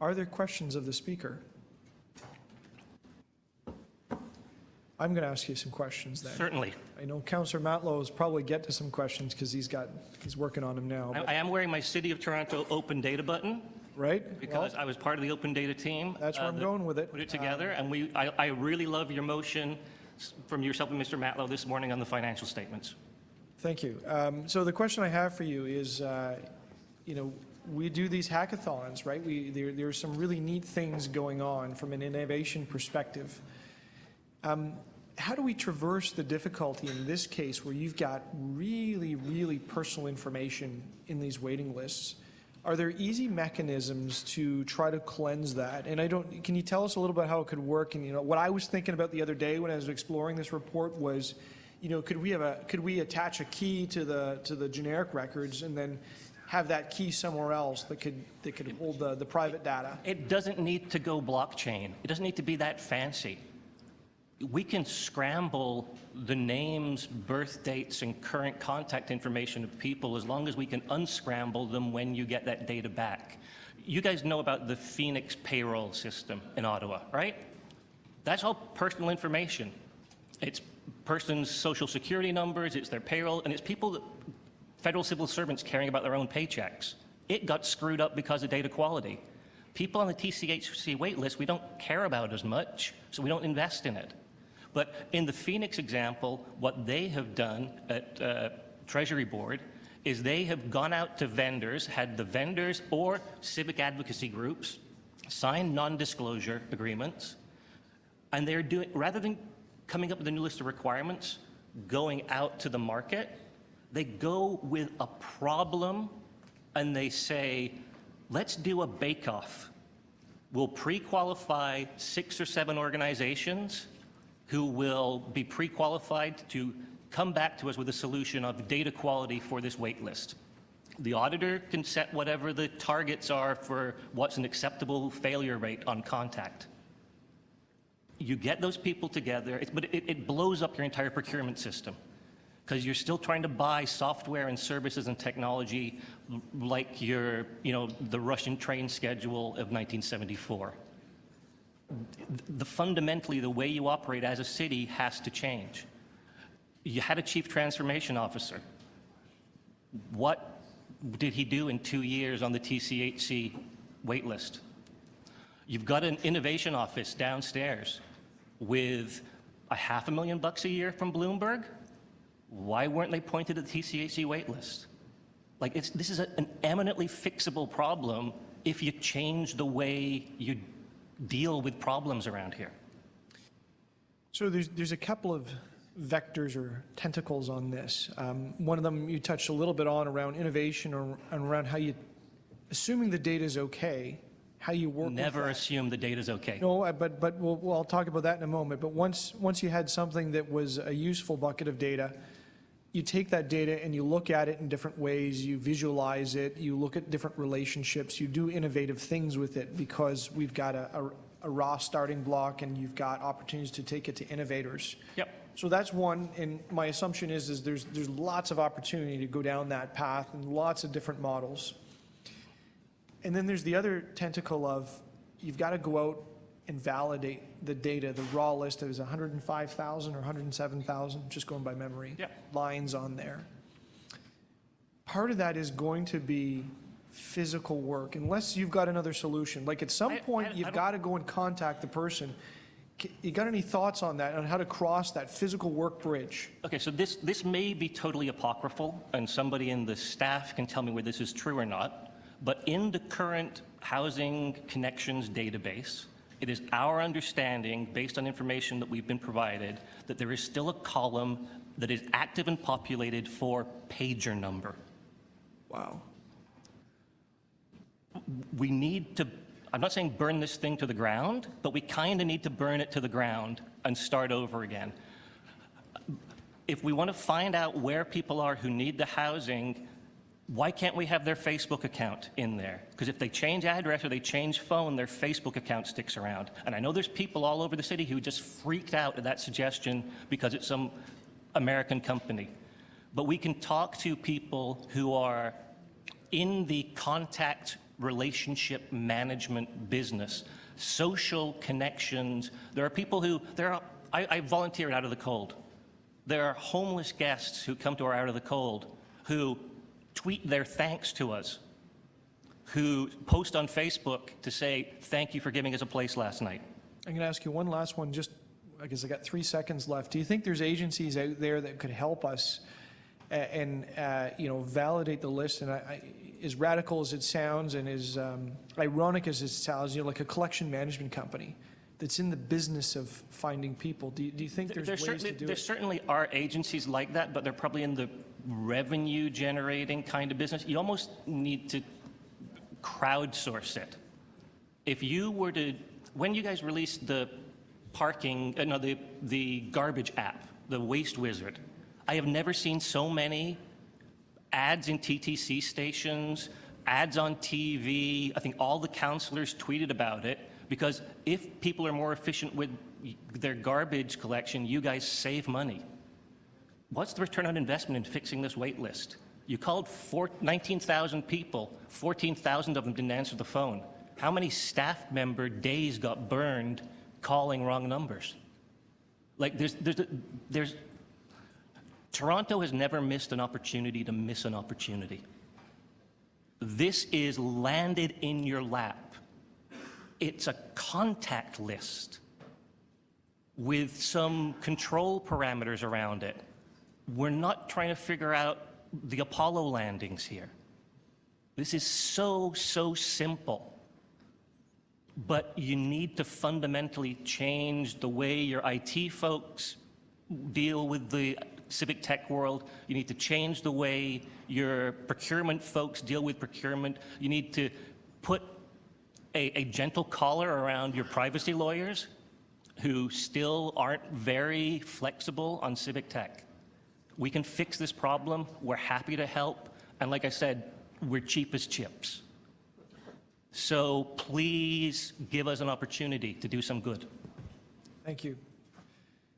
Are there questions of the speaker? I'm going to ask you some questions then. Certainly. I know Councillor Matlow is probably get to some questions because he's working on them now. I am wearing my City of Toronto open data button. Right? Because I was part of the open data team. That's where I'm going with it. Put it together, and I really love your motion from yourself and Mr. Matlow this morning on the financial statements. Thank you. So the question I have for you is, you know, we do these hackathons, right? There's some really neat things going on from an innovation perspective. How do we traverse the difficulty in this case where you've got really, really personal information in these waiting lists? Are there easy mechanisms to try to cleanse that? And can you tell us a little bit how it could work? And, you know, what I was thinking about the other day when I was exploring this report was, you know, could we attach a key to the generic records and then have that key somewhere else that could hold the private data? It doesn't need to go blockchain. It doesn't need to be that fancy. We can scramble the names, birth dates, and current contact information of people as long as we can unscramble them when you get that data back. You guys know about the Phoenix payroll system in Ottawa, right? That's all personal information. It's person's social security numbers, it's their payroll, and it's people that federal civil servants caring about their own paychecks. It got screwed up because of data quality. People on the TCHC waitlist we don't care about as much, so we don't invest in it. But in the Phoenix example, what they have done at Treasury Board is they have gone out to vendors, had the vendors or civic advocacy groups sign non-disclosure agreements, and they're doing, rather than coming up with a new list of requirements, going out to the market, they go with a problem and they say, let's do a bake-off. We'll pre-qualify 6 or 7 organizations who will be pre-qualified to come back to us with a solution of data quality for this wait list. The auditor can set whatever the targets are for what's an acceptable failure rate on contact. You get those people together, but it blows up your entire procurement system because you're still trying to buy software and services and technology like the Russian train schedule of 1974. Fundamentally, the way you operate as a city has to change. You had a chief transformation officer. What did he do in 2 years on the TCHC waitlist? You've got an innovation office downstairs with $500,000 a year from Bloomberg. Why weren't they pointed to the TCHC waitlist? Like, this is an eminently fixable problem if you change the way you deal with problems around here. So there's a couple of vectors or tentacles on this. One of them you touched a little bit on around innovation or around how you, assuming the data is okay, how you work. Never assume the data is okay. No, but I'll talk about that in a moment. But once you had something that was a useful bucket of data, you take that data and you look at it in different ways, you visualize it, you look at different relationships, you do innovative things with it because we've got a raw starting block and you've got opportunities to take it to innovators. Yep. So that's one, and my assumption is there's lots of opportunity to go down that path and lots of different models. And then there's the other tentacle of you've got to go out and validate the data. The raw list is 105,000 or 107,000, just going by memory, lines on there. Part of that is going to be physical work, unless you've got another solution. Like at some point, you've got to go and contact the person. You got any thoughts on that, on how to cross that physical work bridge? Okay, so this may be totally apocryphal, and somebody in the staff can tell me whether this is true or not, but in the current Housing Connections database, it is our understanding, based on information that we've been provided, that there is still a column that is active and populated for pager number. Wow. We need to, I'm not saying burn this thing to the ground, but we kind of need to burn it to the ground and start over again. If we want to find out where people are who need the housing, why can't we have their Facebook account in there? Because if they change address or they change phone, their Facebook account sticks around. And I know there's people all over the city who just freaked out at that suggestion because it's some American company. But we can talk to people who are in the contact relationship management business, social connections. There are people who, I volunteered Out of the Cold. There are homeless guests who come to our Out of the Cold who tweet their thanks to us, who post on Facebook to say, thank you for giving us a place last night. I'm going to ask you one last one, just because I got 3 seconds left. Do you think there's agencies out there that could help us and validate the list? And as radical as it sounds and as ironic as it sounds, like a collection management company that's in the business of finding people. Do you think there's ways to do it? There certainly are agencies like that, but they're probably in the revenue generating kind of business. You almost need to crowdsource it. If you were to, when you guys released the the garbage app, the Waste Wizard, I have never seen so many ads in TTC stations, ads on TV. I think all the councillors tweeted about it, because if people are more efficient with their garbage collection, you guys save money. What's the return on investment in fixing this wait list? You called 19,000 people, 14,000 of them didn't answer the phone. How many staff member days got burned calling wrong numbers? Like Toronto has never missed an opportunity to miss an opportunity. This is landed in your lap. It's a contact list with some control parameters around it. We're not trying to figure out the Apollo landings here. This is so simple. But you need to fundamentally change the way your IT folks deal with the civic tech world. You need to change the way your procurement folks deal with procurement. You need to put a gentle collar around your privacy lawyers who still aren't very flexible on civic tech. We can fix this problem. We're happy to help. And like I said, we're cheap as chips. So please give us an opportunity to do some good. Thank you.